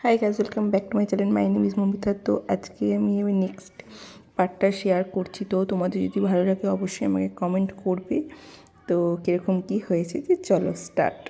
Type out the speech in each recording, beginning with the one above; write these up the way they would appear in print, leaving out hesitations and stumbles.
High guys, welcome back to my channel. My name is Mamita. তো আজকে আমি next পার্টটা শেয়ার করছি। তো তোমাদের যদি ভালো লাগে অবশ্যই আমাকে কমেন্ট করবে তো কীরকম কী হয়েছে। যে চলো স্টার্ট।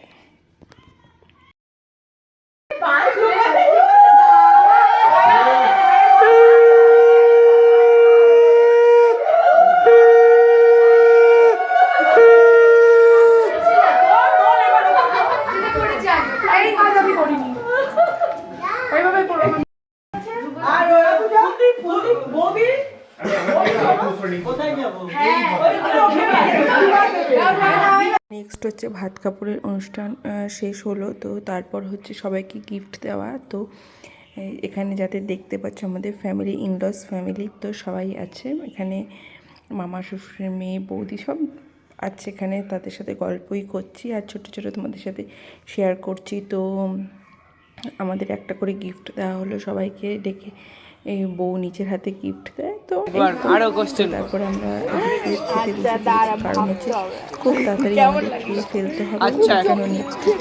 নেক্সট হচ্ছে ভাত কাপড়ের অনুষ্ঠান শেষ হলো। তো তারপর হচ্ছে সবাইকে গিফট দেওয়া। তো এখানে যাতে দেখতে পাচ্ছ আমাদের ফ্যামিলি, ইনলস ফ্যামিলি, তো সবাই আছে এখানে। মামা, শ্বশুরের মেয়ে, বৌদি সব আছে এখানে। তাদের সাথে গল্পই করছি আর ছোটো ছোটো তোমাদের সাথে শেয়ার করছি। তো আমাদের একটা করে গিফট দেওয়া হলো সবাইকে ডেকে। এই বউ নিচের হাতে গিফট দেয়। তো তারপরে আমরা কারণ হচ্ছে খুব তাড়াতাড়ি আমাদের খেয়ে ফেলতে হবে।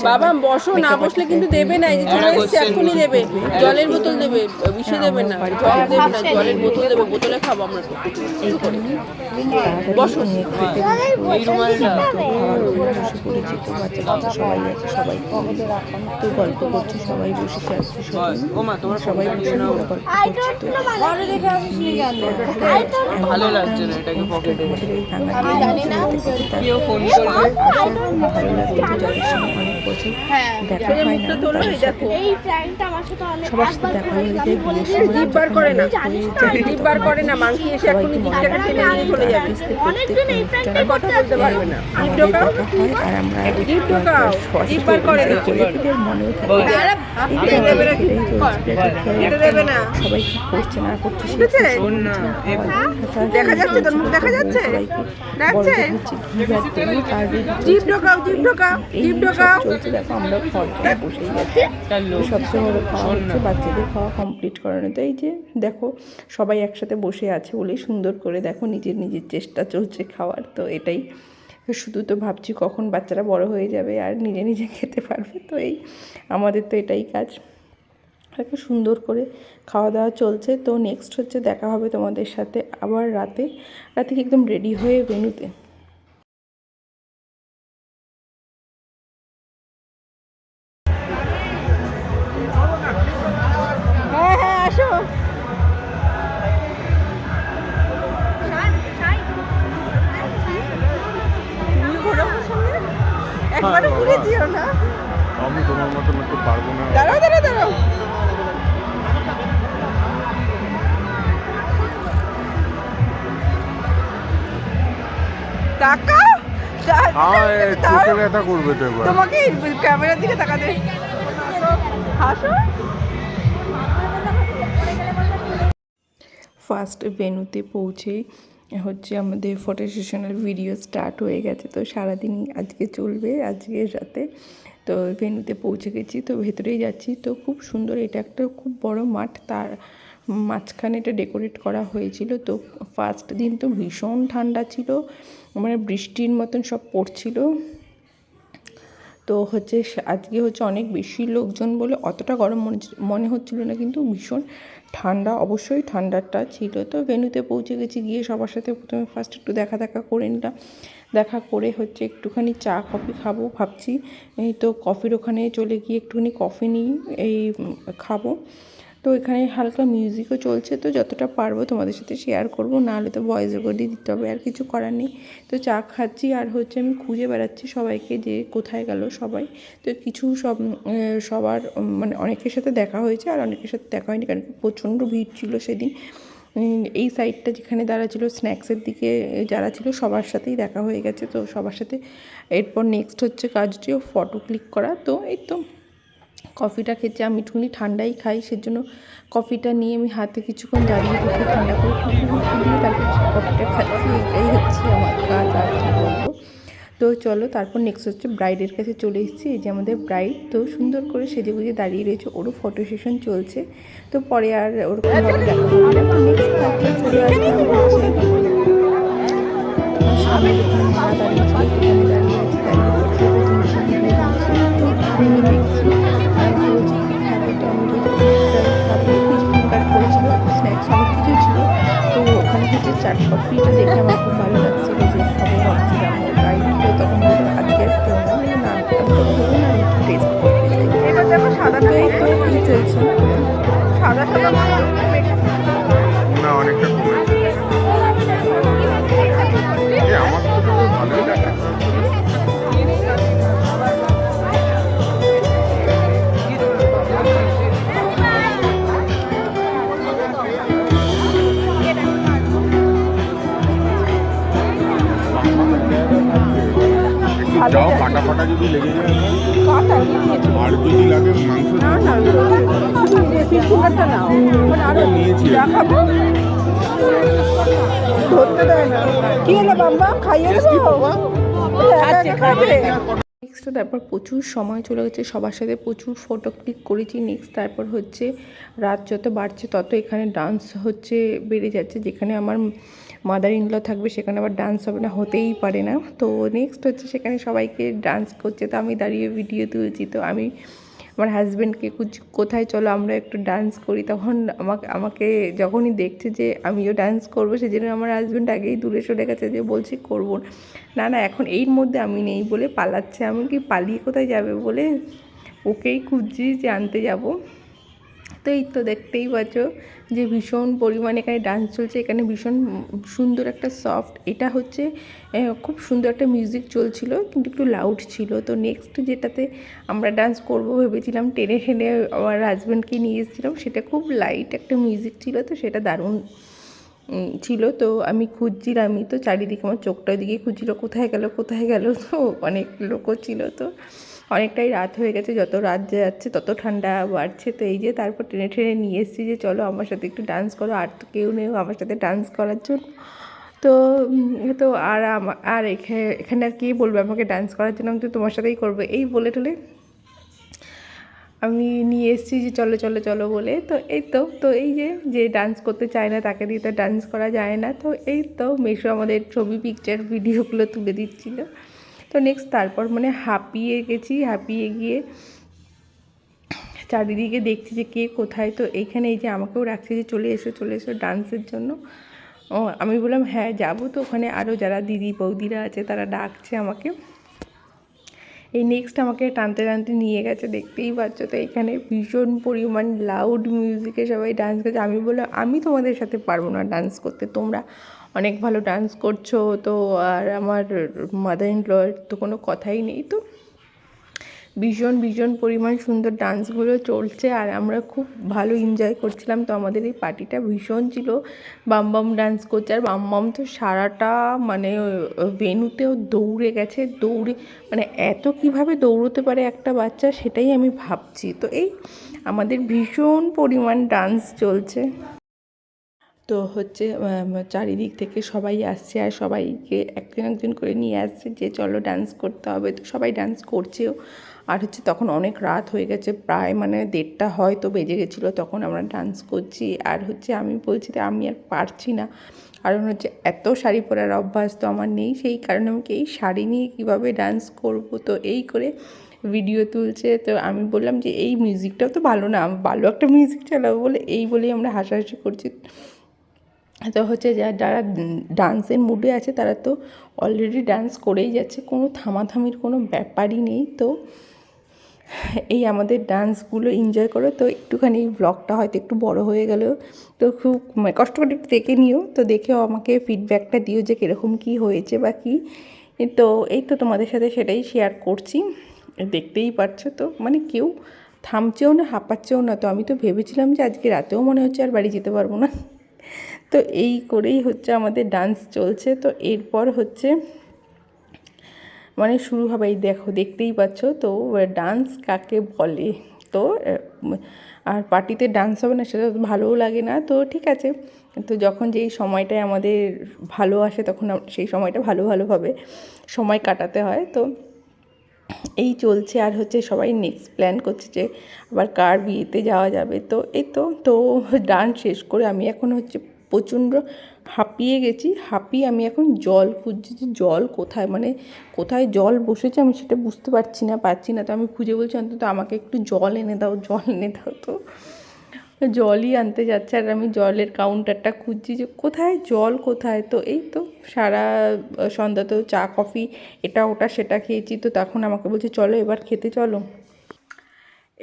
বাবা বসো, না বসলে কিন্তু দেবে না। এই যে চলে এসছে, এখনই দেবে। জলের বোতল দেবে, বিষে দেবে না। জল দেবে না, জলের বোতল দেবে। বোতলে খাবো আমরা। বসো, এই রুমালটা বসে পড়েছি। তো বাচ্চা সবাই আছে, সবাই তো গল্প করছে, সবাই বসেছে আসছে, সবাই বসে গল্প করছে। তো ভালো লাগছে না এটাকে পকেটে কেউ ফোন করে ভালো লাগছে। তো যাদের সঙ্গে অনেক বছর দেখা হয় না, সবার সাথে দেখা হয়ে যায়। বার করে না মাংকি এসে এখনই চলে যাবে। কথা বলতে পারবে না। আর আমরা সবাই কি করছে না করছে দেখা যাচ্ছে, তোর মুখ দেখা যাচ্ছে। চলছে। দেখো আমরা খাওয়া বসেই গেছি। সবচেয়ে বড় খাওয়া হচ্ছে বাচ্চাদের খাওয়া কমপ্লিট করানো। তো এই যে দেখো সবাই একসাথে বসে আছে বলেই সুন্দর করে দেখো নিজের নিজের চেষ্টা চলছে খাওয়ার। তো এটাই শুধু তো ভাবছি কখন বাচ্চারা বড় হয়ে যাবে আর নিজে নিজে খেতে পারবে। তো এই আমাদের তো এটাই কাজ। একটু সুন্দর করে খাওয়া দাওয়া চলছে। তো নেক্সট হচ্ছে দেখা হবে তোমাদের সাথে আবার রাতে একদম রেডি হয়ে ভেন্যুতে। হ্যাঁ হ্যাঁ আসো। একবারে ঘুরে দিও না। আমি তোমার মতন একটু পারবো না। দাঁড়াও দাঁড়াও দাঁড়াও। তাকাও। চোখে ব্যথা করবে তো এবার। তোমাকে ক্যামেরার দিকে তাকাতে। হাসো। ফার্স্ট ভেন্যুতে পৌঁছেই হচ্ছে আমাদের ফটো সেশনের ভিডিও স্টার্ট হয়ে গেছে। তো সারাদিনই আজকে চলবে, আজকের রাতে। তো ভেন্যুতে পৌঁছে গেছি, তো ভেতরেই যাচ্ছি। তো খুব সুন্দর, এটা একটা খুব বড় মাঠ, তার মাঝখানে এটা ডেকোরেট করা হয়েছিল। তো ফার্স্ট দিন তো ভীষণ ঠান্ডা ছিল, মানে বৃষ্টির মতন সব পড়ছিল। তো হচ্ছে আজকে হচ্ছে অনেক বেশি লোকজন বলে অতটা গরম মনে হচ্ছিল না, কিন্তু ভীষণ ঠান্ডা, অবশ্যই ঠান্ডাটা ছিল। তো ভেন্যুতে পৌঁছে গেছি, গিয়ে সবার সাথে প্রথমে ফার্স্ট একটু দেখা করে নিলাম। দেখা করে হচ্ছে একটুখানি চা কফি খাবো ভাবছি। এই তো কফির ওখানে চলে গিয়ে একটুখানি কফি নিই, এই খাবো। তো এখানে হালকা মিউজিকও চলছে। তো যতটা পারবো তোমাদের সাথে শেয়ার করবো, নাহলে তো ভয়েস রেকর্ডই দিতে হবে, আর কিছু করার নেই। তো চা খাচ্ছি আর হচ্ছে আমি খুঁজে বেড়াচ্ছি সবাইকে যে কোথায় গেল সবাই। তো কিছু সবার মানে অনেকের সাথে দেখা হয়েছে আর অনেকের সাথে দেখা হয়নি, কারণ প্রচণ্ড ভিড় ছিল সেদিন। এই সাইডটা যেখানে যারা ছিল, স্ন্যাক্সের দিকে যারা ছিল, সবার সাথেই দেখা হয়ে গেছে। তো সবার সাথে এরপর নেক্সট হচ্ছে কাজটিও ফটো ক্লিক করা। তো এই তো কফিটা খেতে, আমি একটুখানি ঠান্ডাই খাই, সেজন্য কফিটা নিয়ে আমি হাতে কিছুক্ষণ দাঁড়িয়ে রেখে ঠান্ডা করে দিয়ে তারপর কফিটা খাচ্ছি। এটাই হচ্ছে আমার কাজ, আর কি বলবো। তো চলো তারপর নেক্সট হচ্ছে ব্রাইডের কাছে চলে এসেছি। এই যে আমাদের ব্রাইড, তো সুন্দর করে সেজে গুজে দাঁড়িয়ে রয়েছে, ওরও ফটো সেশন চলছে। তো পরে আর ওরকমভাবে দেখা হলো না। তো নেক্সট তারপরে চলে আসলাম হচ্ছে সামনে যেখানে মারা দাঁড়িয়েছিল সেখানে দাঁড়িয়ে আছি, দাঁড়িয়ে দেখছি। তো আমি দেখছি আর পাপড়িটা দেখে আমার খুব ভালো লাগছিল যে খাবো ভাবছিলাম, তাই তো তখন বললাম আজকে আর কেউ না, না আমি তো খাবো না, আমি একটু টেস্ট করতে চাই। এটা দেখো সাদা তো এই তো এই চলছে। সাদা সাদা না অনেকটা কমেছে। আমার তো ভালোই লাগে। যাও কাটা ফাটা যদি লেগে যায় কাটা নিয়েছি আর যদি লাগে মাংস না না ফিশ ফিঙ্গারটা নাও মানে আরো নিয়েছি দেখাবো ধরতে দেয় না কি হলো বাবা খাইয়ে দেবো খাবে নেক্সট তারপর প্রচুর সময় চলে গেছে, সবার সাথে প্রচুর ফটো ক্লিক করেছি। নেক্সট তারপর হচ্ছে রাত যত বাড়ছে তত এখানে ডান্স হচ্ছে বেড়ে যাচ্ছে, যেখানে আমার মাদার ইনল থাকবে সেখানে আবার ডান্স হবে না, হতেই পারে না। তো নেক্সট হচ্ছে সেখানে সবাইকে ডান্স করছে, তো আমি দাঁড়িয়ে ভিডিও তুলছি। তো আমি আমার হাজব্যান্ডকে কোথায় চলো আমরা একটু ডান্স করি, তখন আমাকে যখনই দেখছে যে আমিও ডান্স করবো সেজন্য আমার হাজব্যান্ড আগেই দূরে সরে গেছে, যে বলছি করবো না, না এখন এর মধ্যে আমি নেই বলে পালাচ্ছে। আমি কি পালিয়ে কোথায় যাবে বলে ওকেই খুঁজছি যে আনতে যাব। তো এই তো দেখতেই পাচ্ছ যে ভীষণ পরিমাণে এখানে ডান্স চলছে, এখানে ভীষণ সুন্দর একটা সফট, এটা হচ্ছে খুব সুন্দর একটা মিউজিক চলছিল কিন্তু একটু লাউড ছিল। তো নেক্সট যেটাতে আমরা ডান্স করব ভেবেছিলাম, টেনে টেনে আমার হাজব্যান্ডকে নিয়ে এসেছিলাম, সেটা খুব লাইট একটা মিউজিক ছিল, তো সেটা দারুণ ছিল। তো আমি খুঁজছিলামই, তো চারিদিকে আমার চোখটা দিকে খুঁজছিল কোথায় গেল কোথায় গেল। তো অনেক লোকও ছিল, তো অনেকটাই রাত হয়ে গেছে, যত রাত যাচ্ছে তত ঠান্ডা বাড়ছে। তো এই যে তারপর টেনে টেনে নিয়ে এসেছি যে চলো আমার সাথে একটু ডান্স করো, আর তো কেউ নেই আমার সাথে ডান্স করার জন্য। তো তো আর এখানে আর কে বলবে আমাকে ডান্স করার জন্য, আমি তো তোমার সাথেই করবো এই বলে টলে আমি নিয়ে এসেছি যে চলো চলো চলো বলে। তো এই তো এই যে ডান্স করতে চায় না তাকে দিয়ে তো ডান্স করা যায় না। তো এই তো মেশো আমাদের ছবি পিকচার ভিডিওগুলো তুলে দিচ্ছিল। তো নেক্সট তারপর মানে হাঁপিয়ে গেছি, হাঁপিয়ে গিয়ে চারিদিকে দেখছি যে কে কোথায়। তো এইখানে এই যে আমাকেও রাখছে যে চলে এসো ডান্সের জন্য। ও আমি বললাম হ্যাঁ যাবো। তো ওখানে আরও যারা দিদি বৌদিরা আছে তারা ডাকছে আমাকে। এই নেক্সট আমাকে টানতে টানতে নিয়ে গেছে, দেখতেই পাচ্ছ। তো এখানে ভীষণ পরিমাণ লাউড মিউজিকে সবাই ডান্স করছে। আমি বললাম আমি তোমাদের সাথে পারবো না ডান্স করতে, তোমরা অনেক ভালো ডান্স করছো। তো আর আমার মাদার ইন লর তো কোনো কথাই নেই। তো ভীষণ পরিমাণ সুন্দর ডান্সগুলো চলছে আর আমরা খুব ভালো এনজয় করছিলাম। তো আমাদের এই পার্টিটা ভীষণ ছিল, বাম ডান্স করছে। আর বাম তো সারাটা মানে ভেন্যুতেও দৌড়ে গেছে, দৌড়ে মানে এত কিভাবে দৌড়তে পারে একটা বাচ্চা সেটাই আমি ভাবছি। তো এই আমাদের ভীষণ পরিমাণ ডান্স চলছে। তো হচ্ছে চারিদিক থেকে সবাই আসছে আর সবাইকে একজন একজন করে নিয়ে আসছে যে চলো ডান্স করতে হবে। তো সবাই ডান্স করছেও। আর হচ্ছে তখন অনেক রাত হয়ে গেছে, প্রায় মানে 1:30 হয়তো বেজে গেছিলো তখন আমরা ডান্স করছি। আর হচ্ছে আমি বলছি যে আমি আর পারছি না, কারণ হচ্ছে এত শাড়ি পরার অভ্যাস তো আমার নেই, সেই কারণে আমাকে এই শাড়ি নিয়ে কীভাবে ডান্স করব। তো এই করে ভিডিও তুলছে। তো আমি বললাম যে এই মিউজিকটাও তো ভালো না, ভালো একটা মিউজিক চালাবো বলে এই বলেই আমরা হাসাহাসি করছি। তো হচ্ছে যারা ডান্সের মুডে আছে তারা তো অলরেডি ডান্স করেই যাচ্ছে, কোনো থামাথামির কোনো ব্যাপারই নেই। তো এই আমাদের ডান্সগুলো এনজয় করো। তো একটুখানি ব্লগটা হয়তো একটু বড় হয়ে গেল, তো খুব কষ্ট করে একটু দেখে নিও। তো দেখেও আমাকে ফিডব্যাকটা দিও যে কীরকম কী হয়েছে বা কী। তো এই তো তোমাদের সাথে সেটাই শেয়ার করছি, দেখতেই পারছো। তো মানে কেউ থামছেও না হাঁপাচ্ছেও না। তো আমি তো ভেবেছিলাম যে আজকে রাতেও মনে হচ্ছে আর বাড়ি যেতে পারবো না। তো এই করেই হচ্ছে আমাদের ডান্স চলছে। তো এরপর হচ্ছে মানে শুরু হবে, এই দেখো দেখতেই পাচ্ছ। তো ডান্স কাকে বলে, তো আর পার্টিতে ডান্স হবে না সেটা ভালোও লাগে না। তো ঠিক আছে, তো যখন যেই সময়টায় আমাদের ভালো আসে তখন সেই সময়টা ভালোভাবে সময় কাটাতে হয়। তো এই চলছে। আর হচ্ছে সবাই নেক্সট প্ল্যান করছে যে আবার কার বিয়েতে যাওয়া যাবে। তো এই তো ডান্স শেষ করে আমি এখন হচ্ছে প্রচণ্ড হাঁপিয়ে গেছি। হাঁপিয়ে আমি এখন জল খুঁজছি যে জল কোথায়, মানে কোথায় জল বসেছে আমি সেটা বুঝতে পারছি না। তো আমি খুঁজে বলছি অন্তত আমাকে একটু জল এনে দাও। তো জলই আনতে যাচ্ছে, আর আমি জলের কাউন্টারটা খুঁজছি যে কোথায় জল কোথায়। তো এই তো সারা সন্ধ্যা তো চা কফি এটা ওটা সেটা খেয়েছি, তো তখন আমাকে বলছে চলো এবার খেতে চলো।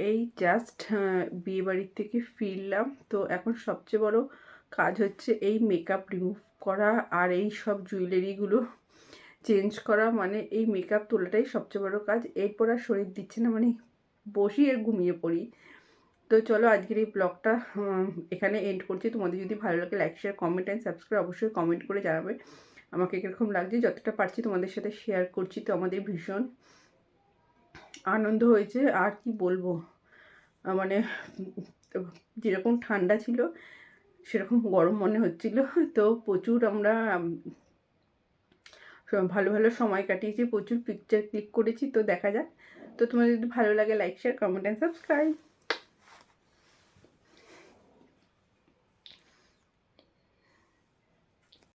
এই জাস্ট বিয়েবাড়ির থেকে ফিরলাম, তো এখন সবচেয়ে বড় কাজ হচ্ছে এই মেকআপ রিমুভ করা আর এই সব জুয়েলারিগুলো চেঞ্জ করা, মানে এই মেকআপ তোলাটাই সবচেয়ে বড় কাজ। এরপর আর শরীর দিচ্ছে না, মানে বসি আর ঘুমিয়ে পড়ি। তো চলো আজকের এই ব্লগটা এখানে এন্ড করছি। তোমাদের যদি ভালো লাগে like share comment and subscribe অবশ্যই কমেন্ট করে জানাবে আমাকে কীরকম লাগছে। যতটা পারছি তোমাদের সাথে শেয়ার করছি, তো আমাদের ভীষণ আনন্দ হয়েছে। আর কি বলবো, মানে যেরকম ঠান্ডা ছিল সেরকম গরম মনে হচ্ছিল। তো প্রচুর আমরা ভালো ভালো সময় কাটিয়েছি, প্রচুর পিকচার ক্লিক করেছি। তো দেখা যাক। তো তোমাদের যদি ভালো লাগে like share comment and subscribe.